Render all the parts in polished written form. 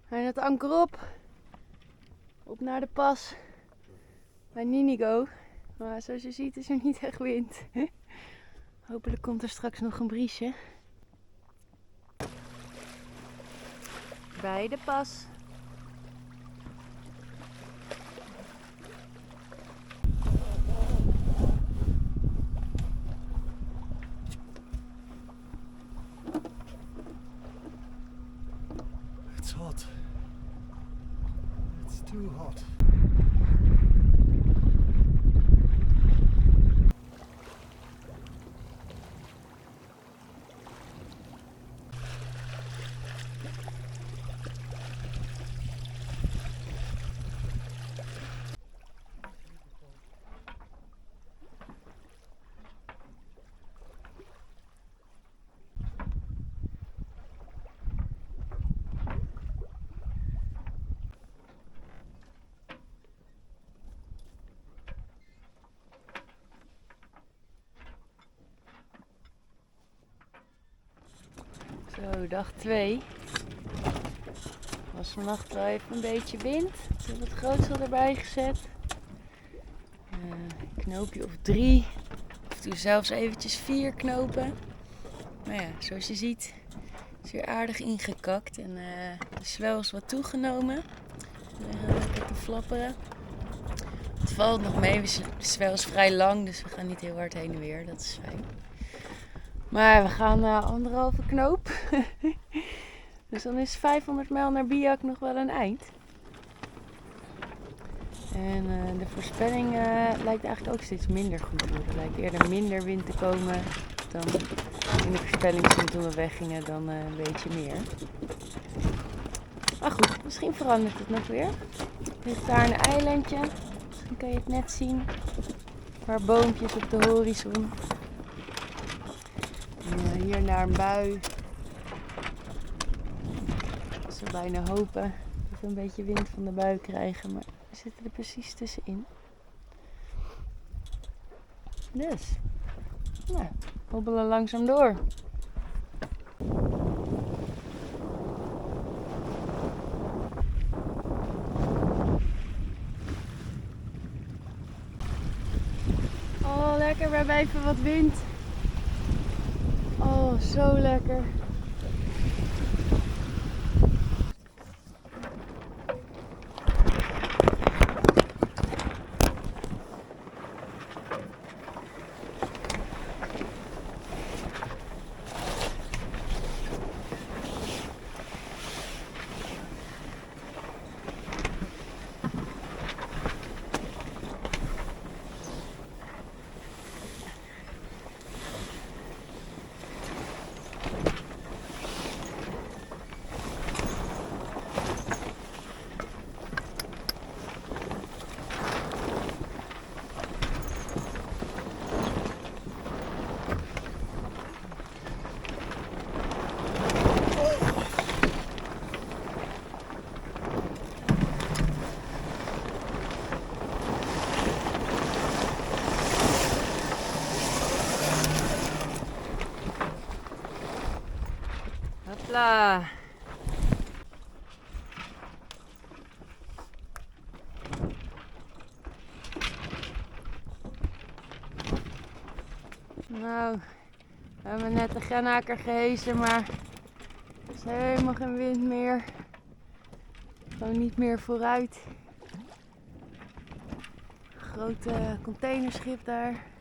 En het anker op naar de pas bij Ninigo. Maar zoals je ziet is er niet echt wind. Hopelijk komt er straks nog een briesje. Bij de pas. It's hot. It's too hot. Zo, dag 2. Was vannacht wel even een beetje wind. Ik heb het grootsel erbij gezet. Een knoopje of 3. Of toen zelfs eventjes 4 knopen. Maar ja, zoals je ziet is weer aardig ingekakt. En de zwel is wat toegenomen. We gaan lekker te flapperen. Het valt nog mee. De zwel is vrij lang, dus we gaan niet heel hard heen en weer. Dat is fijn. Maar we gaan 1,5 knoop. Dus dan is 500 mijl naar Biak nog wel een eind. En de voorspelling lijkt eigenlijk ook steeds minder goed te worden. Het lijkt eerder minder wind te komen dan in de voorspelling stond toen we weggingen dan een beetje meer. Maar goed, misschien verandert het nog weer. Er ligt daar een eilandje. Misschien kan je het net zien. Een paar boompjes op de horizon. En hier naar een bui. We bijna hopen dat we een beetje wind van de bui krijgen, maar we zitten er precies tussenin. Dus, nou, hobbelen langzaam door. Oh, lekker, we hebben even wat wind. Oh, zo lekker. Hopla. Nou, we hebben net de Gennaker gehesen, maar er is helemaal geen wind meer. Gewoon niet meer vooruit. Grote containerschip daar.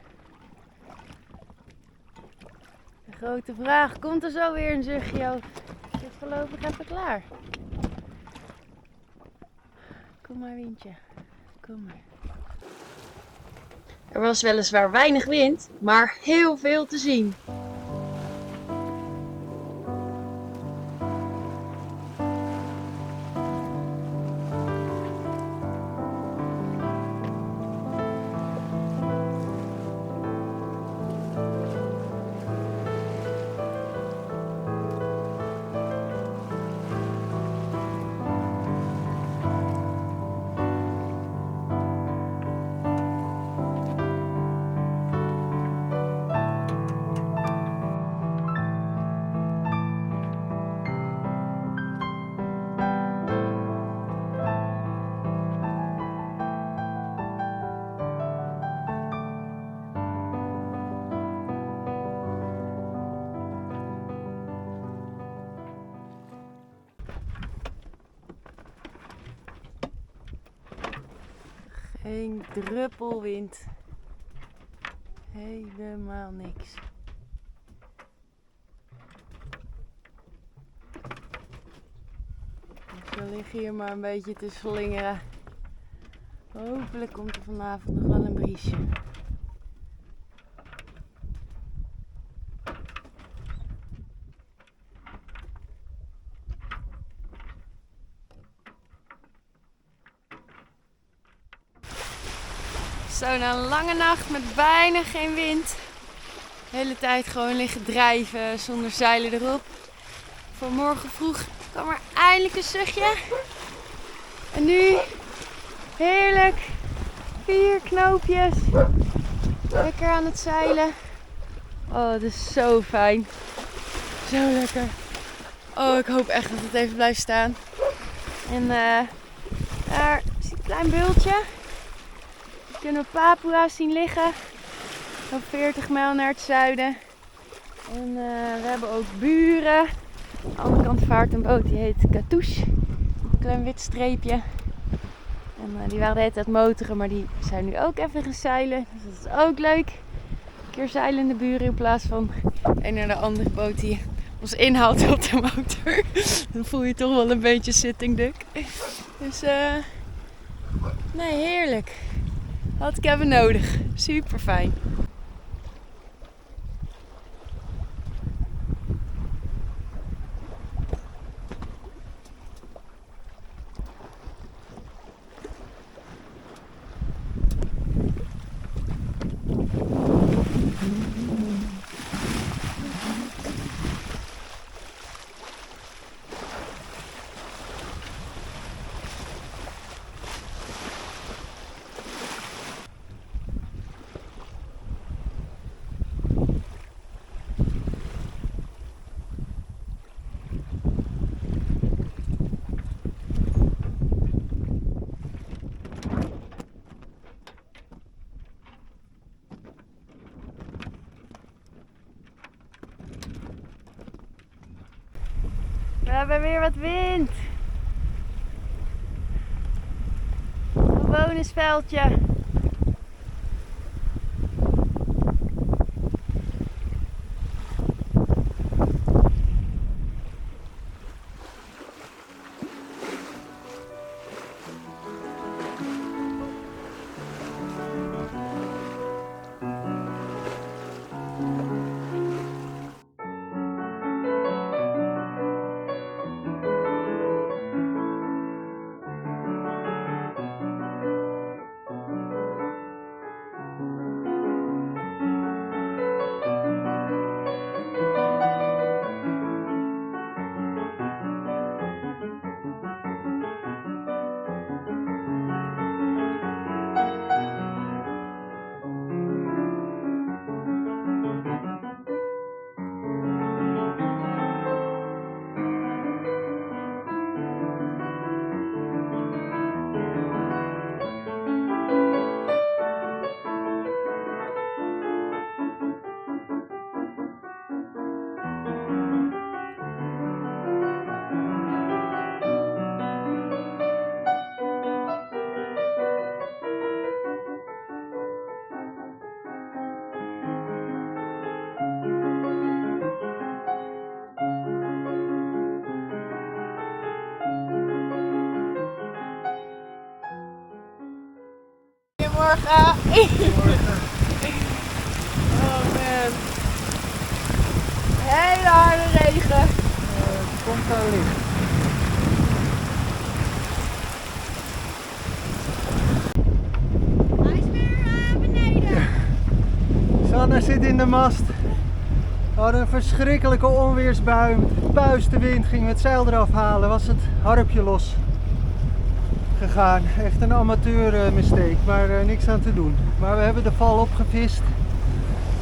De grote vraag, komt er zo weer een zuchtje of is het voorlopig even klaar? Kom maar windje, kom maar. Er was weliswaar weinig wind, maar heel veel te zien. Geen druppel wind. Helemaal niks. Dus we liggen hier maar een beetje te slingeren. Hopelijk komt er vanavond nog wel een briesje. Zo, na een lange nacht met bijna geen wind. De hele tijd gewoon liggen drijven zonder zeilen erop. Vanmorgen vroeg kwam er eindelijk een zuchtje. En nu heerlijk. 4 knoopjes. Lekker aan het zeilen. Oh, het is zo fijn. Zo lekker. Oh, ik hoop echt dat het even blijft staan. En daar is een klein bultje. We kunnen Papua's zien liggen. Zo'n 40 mijl naar het zuiden. En we hebben ook buren. Aan de andere kant vaart een boot die heet Katouche. Een klein wit streepje. En die waren de hele tijd motoren, maar die zijn nu ook even gaan zeilen. Dus dat is ook leuk. Een keer zeilende buren in plaats van een naar de andere boot die ons inhaalt op de motor. Dan voel je toch wel een beetje sitting duck. Dus nee, heerlijk. Had ik hebben nodig. Super fijn. We hebben weer wat wind. Een bonusveldje. Goedemorgen. Goedemorgen. Oh man. Hele harde regen. Het komt daar licht. Hij is weer beneden. Ja. Sanne zit in de mast. We hadden een verschrikkelijke onweersbui. Puistenwind, gingen we het zeil eraf halen. Was het harpje los gegaan. Echt een amateur mistake, maar niks aan te doen. Maar we hebben de val opgevist.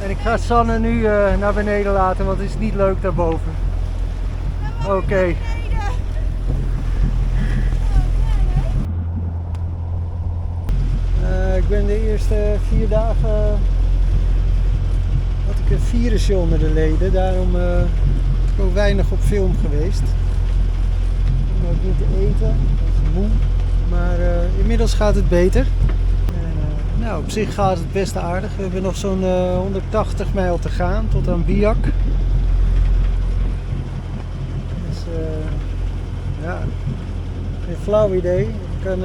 En ik ga Sanne nu naar beneden laten, want het is niet leuk daarboven. Oké. Ik ben de eerste 4 dagen had ik een virusje onder de leden, daarom ben ik ook weinig op film geweest. Om ook niet te eten, ik was moe, maar inmiddels gaat het beter. Nou, op zich gaat het best aardig. We hebben nog zo'n 180 mijl te gaan tot aan Biak. Dus ja, geen flauw idee. Het kan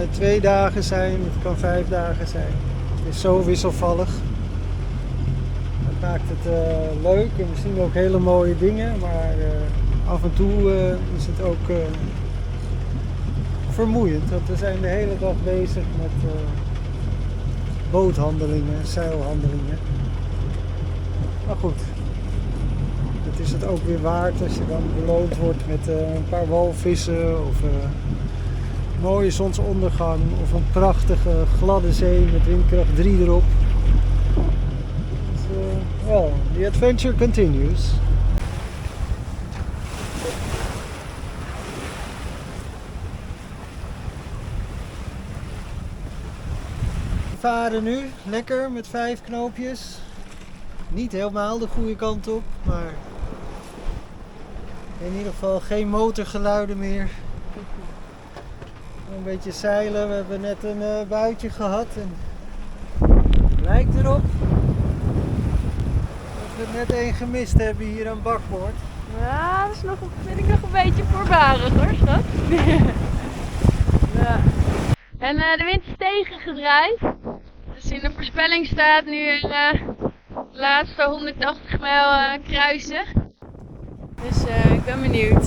2 dagen zijn, het kan 5 dagen zijn. Het is zo wisselvallig. Dat maakt het leuk en we zien ook hele mooie dingen, maar af en toe is het ook vermoeiend. Want we zijn de hele dag bezig met boothandelingen, zeilhandelingen. Maar goed, het is het ook weer waard als je dan beloond wordt met een paar walvissen of mooie zonsondergang of een prachtige gladde zee met windkracht 3 erop. Dus, well, the adventure continues. We varen nu lekker met 5 knoopjes. Niet helemaal de goede kant op, maar in ieder geval geen motorgeluiden meer. Een beetje zeilen, we hebben net een buitje gehad en het lijkt erop dat we net één gemist hebben hier aan bakboord. Ja, dat is nog, vind ik nog een beetje voorbarig hoor, schat. Ja. En de wind is tegengedraaid. Dus in de voorspelling staat nu de laatste 180 mijl kruisen. Dus ik ben benieuwd.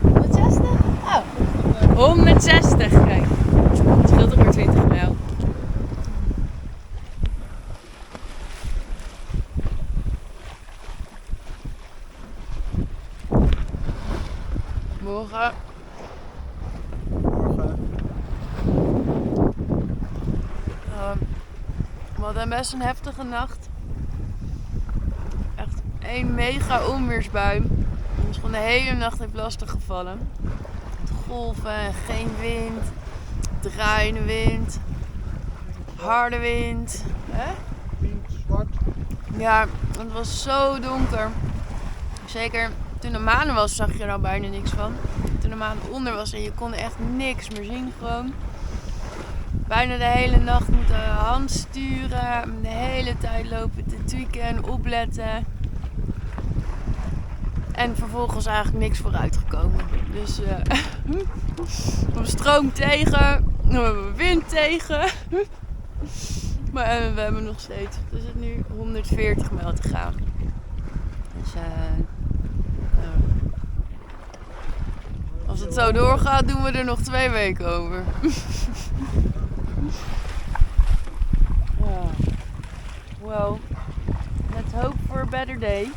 160? Oh, 160, kijk. Het scheelt er maar 20 mijl. Morgen. We hadden best een heftige nacht. Echt één mega onweersbui. Ons gewoon de hele nacht heeft lastig gevallen. Golven, geen wind, draaiende wind, harde wind. Pink, zwart. Ja, het was zo donker. Zeker toen de maan was zag je er al bijna niks van. Toen de maan onder was en je kon echt niks meer zien gewoon. Bijna de hele nacht moeten handsturen, de hele tijd lopen te tweaken en opletten. En vervolgens eigenlijk niks vooruit gekomen. Dus we hebben stroom tegen, we hebben wind tegen. Maar we hebben nog steeds, het is het nu 140 mijl te gaan. Dus als het zo doorgaat doen we er nog 2 weken over. Well, let's hope for a better day.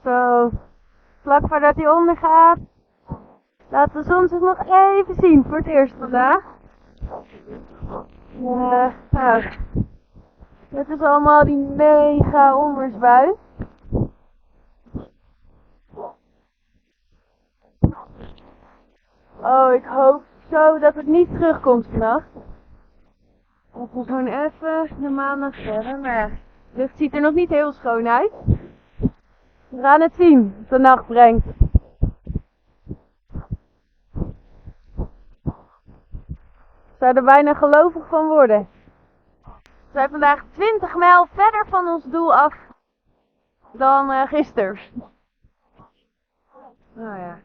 So Vlak voordat hij ondergaat. Laat de zon zich nog even zien voor het eerst vandaag. Nou, dit is allemaal die mega onweersbui. Oh, ik hoop zo dat het niet terugkomt vannacht. Dat we gewoon even de maandag verder. Maar ja, de lucht ziet er nog niet heel schoon uit. We gaan het zien wat de nacht brengt. Ik zou er bijna gelovig van worden. We zijn vandaag 20 mijl verder van ons doel af dan gisteren. Nou ja.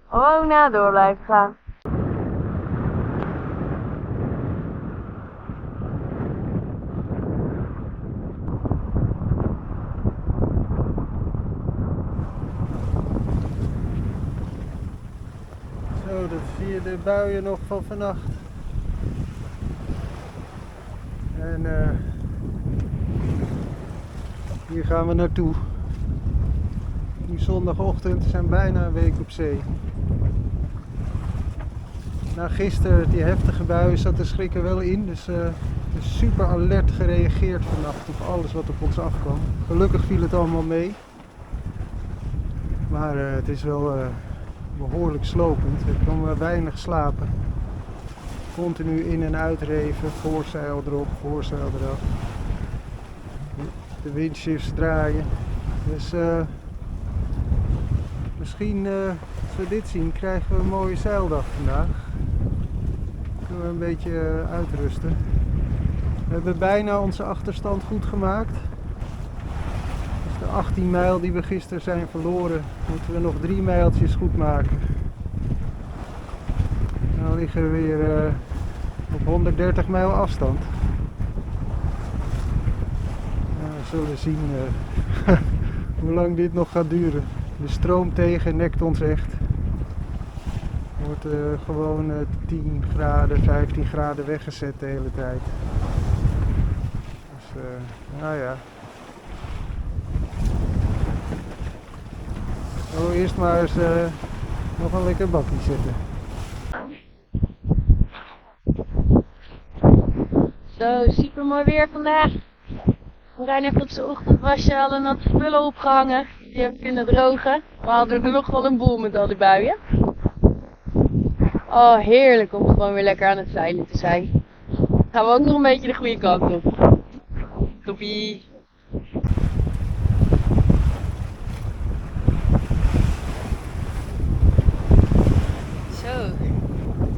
Gewoon na door blijven gaan. Zo, dat zie je de buien nog van vannacht. En hier gaan we naartoe. Nu zondagochtend, we zijn bijna een week op zee. Na gisteren, die heftige buien, zat de schrik er wel in. Dus super alert gereageerd vannacht op alles wat op ons afkwam. Gelukkig viel het allemaal mee. Maar het is wel behoorlijk slopend. Ik kon weinig slapen. Continu in- en uitreven, voorzeil erop, voorzeil eraf. De windshifts draaien. Dus misschien, als we dit zien, krijgen we een mooie zeildag vandaag. Kunnen we een beetje uitrusten. We hebben bijna onze achterstand goed gemaakt. Dus de 18 mijl die we gisteren zijn verloren, moeten we nog 3 mijltjes goed maken. En dan liggen we weer op 130 mijl afstand. We zullen zien hoe lang dit nog gaat duren. De stroom tegen nekt ons echt. Wordt gewoon 10 graden, 15 graden weggezet de hele tijd. Dus nou ja. Oh, eerst maar eens nog een lekker bakje zetten. Zo, super mooi weer vandaag. Marijn heeft op zijn ochtendwasje alle natte spullen opgehangen. Die heb ik kunnen drogen. We hadden er nog wel een boel met al die buien. Oh, heerlijk om gewoon weer lekker aan het zeilen te zijn. Gaan we ook nog een beetje de goede kant op. Toppie. Zo.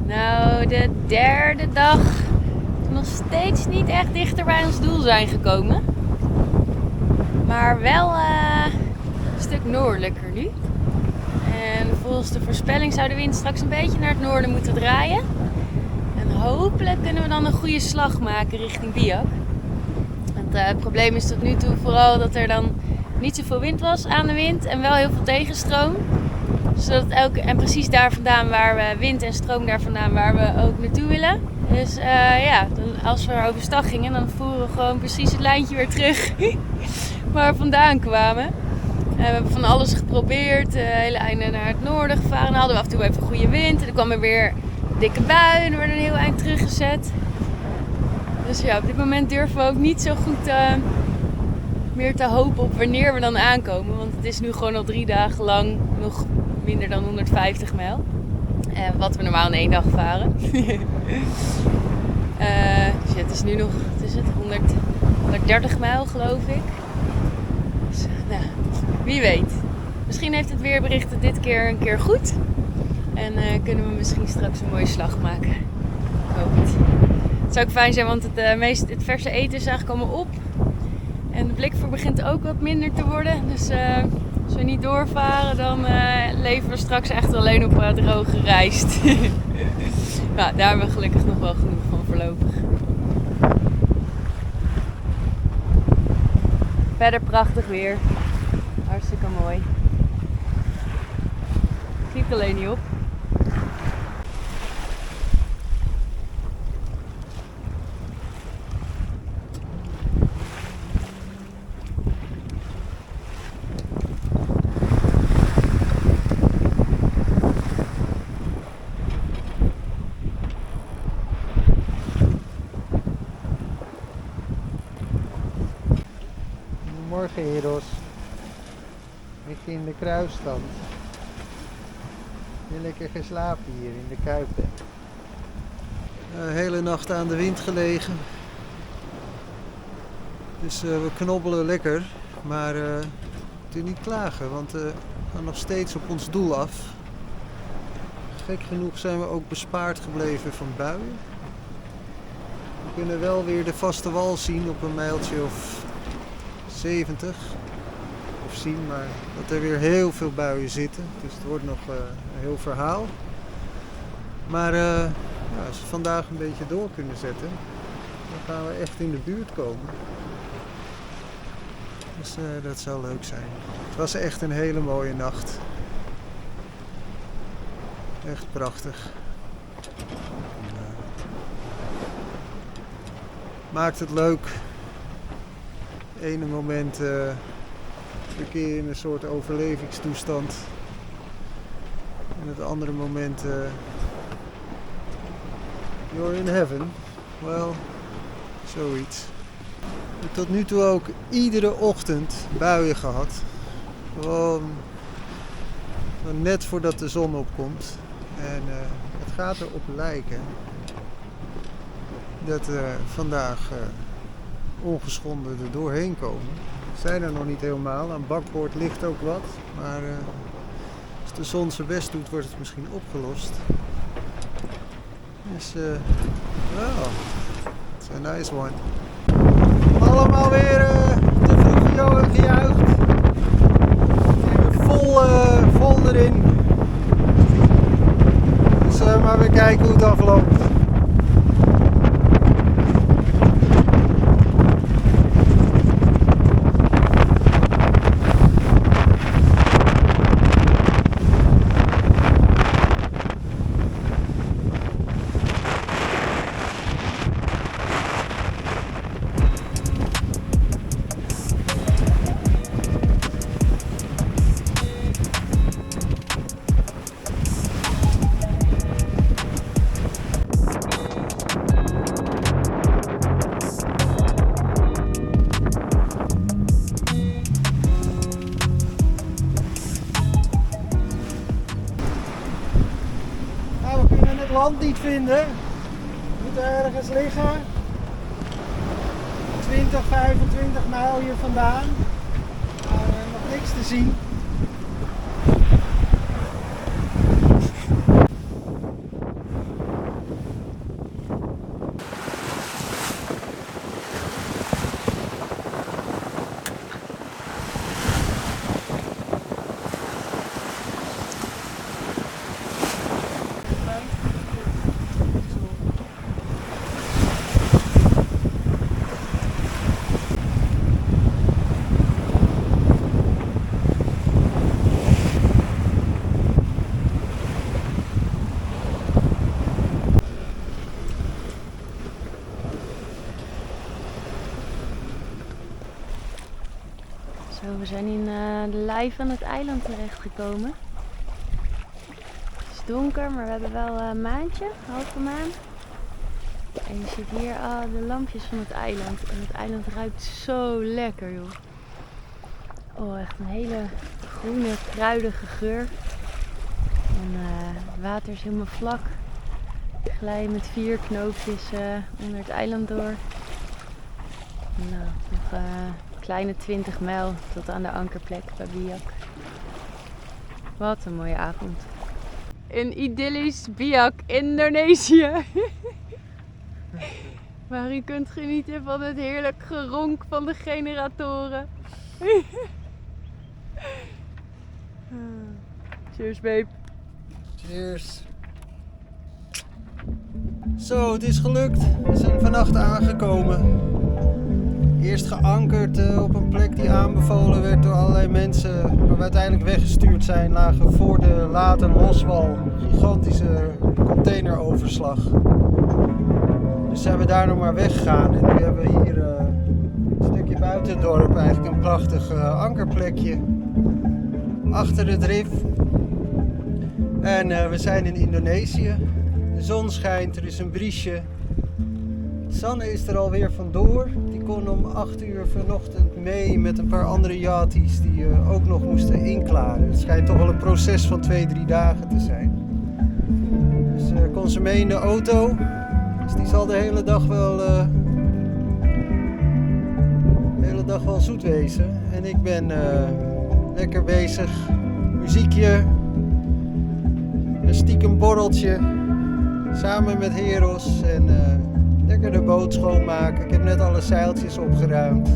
Nou, de derde dag. Nog steeds niet echt dichter bij ons doel zijn gekomen. Maar wel een stuk noordelijker nu. En volgens de voorspelling zou de wind straks een beetje naar het noorden moeten draaien. En hopelijk kunnen we dan een goede slag maken richting Biak. Want het probleem is tot nu toe vooral dat er dan niet zoveel wind was aan de wind en wel heel veel tegenstroom. Zodat en precies daar vandaan waar we wind en stroom daar vandaan waar we ook naartoe willen. Dus ja, als we overstag gingen, dan voeren we gewoon precies het lijntje weer terug waar we vandaan kwamen. We hebben van alles geprobeerd, hele einde naar het noorden gevaren. Dan hadden we af en toe even goede wind en dan kwam er weer een dikke bui en we werden een heel eind teruggezet. Dus ja, op dit moment durven we ook niet zo goed meer te hopen op wanneer we dan aankomen. Want het is nu gewoon al 3 dagen lang nog minder dan 150 mijl. Wat we normaal in 1 dag varen. Dus ja, het is nu nog 130 mijl geloof ik. Dus, nou, wie weet. Misschien heeft het weerbericht het dit keer een keer goed. En kunnen we misschien straks een mooie slag maken. Ik hoop het. Het zou ook fijn zijn, want het verse eten is eigenlijk allemaal op. En de blikvoer begint ook wat minder te worden. Dus als we niet doorvaren, dan leven we straks echt alleen op droge rijst. Nou, daar hebben we gelukkig nog wel genoeg van voorlopig. Verder prachtig weer. Hartstikke mooi. Schiet alleen niet op. Morgen, Eros. Lig je in de kruisstand. Je lekker geslapen hier in de Kuipen. De hele nacht aan de wind gelegen. Dus we knobbelen lekker. Maar moeten niet klagen, want we gaan nog steeds op ons doel af. Gek genoeg zijn we ook bespaard gebleven van buien. We kunnen wel weer de vaste wal zien op een mijltje of 70. Of zien, maar dat er weer heel veel buien zitten. Dus het wordt nog een heel verhaal. Maar als we vandaag een beetje door kunnen zetten, dan gaan we echt in de buurt komen. Dus dat zou leuk zijn. Het was echt een hele mooie nacht. Echt prachtig. Maakt het leuk. Ene moment verkeer je in een soort overlevingstoestand. En het andere moment you're in heaven. Well, zoiets. Tot nu toe ook iedere ochtend buien gehad. Gewoon net voordat de zon opkomt. En het gaat erop lijken dat vandaag ongeschonden er doorheen komen. We zijn er nog niet helemaal. Aan bakboord ligt ook wat. Maar als de zon zijn best doet, wordt het misschien opgelost. Dus, wow. It's a nice one. Allemaal weer te vroeg gejuicht. Vol erin. Dus maar weer kijken hoe het afloopt. Land niet vinden. We moeten ergens liggen. 20, 25 mijl hier vandaan. Maar nog niks te zien. Zo, we zijn in de lijf van het eiland terechtgekomen. Het is donker, maar we hebben wel een maantje, halve maan. En je ziet hier al de lampjes van het eiland. En het eiland ruikt zo lekker, joh. Oh, echt een hele groene, kruidige geur. En het water is helemaal vlak. We glijden met 4 knoopjes onder het eiland door. Nou, nog kleine 20 mijl tot aan de ankerplek bij Biak. Wat een mooie avond. Een idyllisch Biak, Indonesië. Waar u kunt genieten van het heerlijk geronk van de generatoren. Cheers, babe. Cheers. Zo, het is gelukt. We zijn vannacht aangekomen. Eerst geankerd op een plek die aanbevolen werd door allerlei mensen. Waar we uiteindelijk weggestuurd zijn, lagen voor de Later Loswal. Gigantische containeroverslag. Dus zijn we daar nog maar weggegaan. En nu hebben we hier een stukje buiten het dorp eigenlijk een prachtig ankerplekje. Achter het rif. En we zijn in Indonesië. De zon schijnt, er is een briesje. Sanne is er alweer vandoor. Die die kon om 8 uur vanochtend mee met een paar andere yachties die ook nog moesten inklaren. Het schijnt toch wel een proces van 2-3 dagen te zijn. Dus kon ze mee in de auto. Dus die zal de hele dag wel zoet wezen. En ik ben lekker bezig. Muziekje. Een stiekem borreltje. Samen met Heros. En lekker de boot schoonmaken. Ik heb net alle zeiltjes opgeruimd.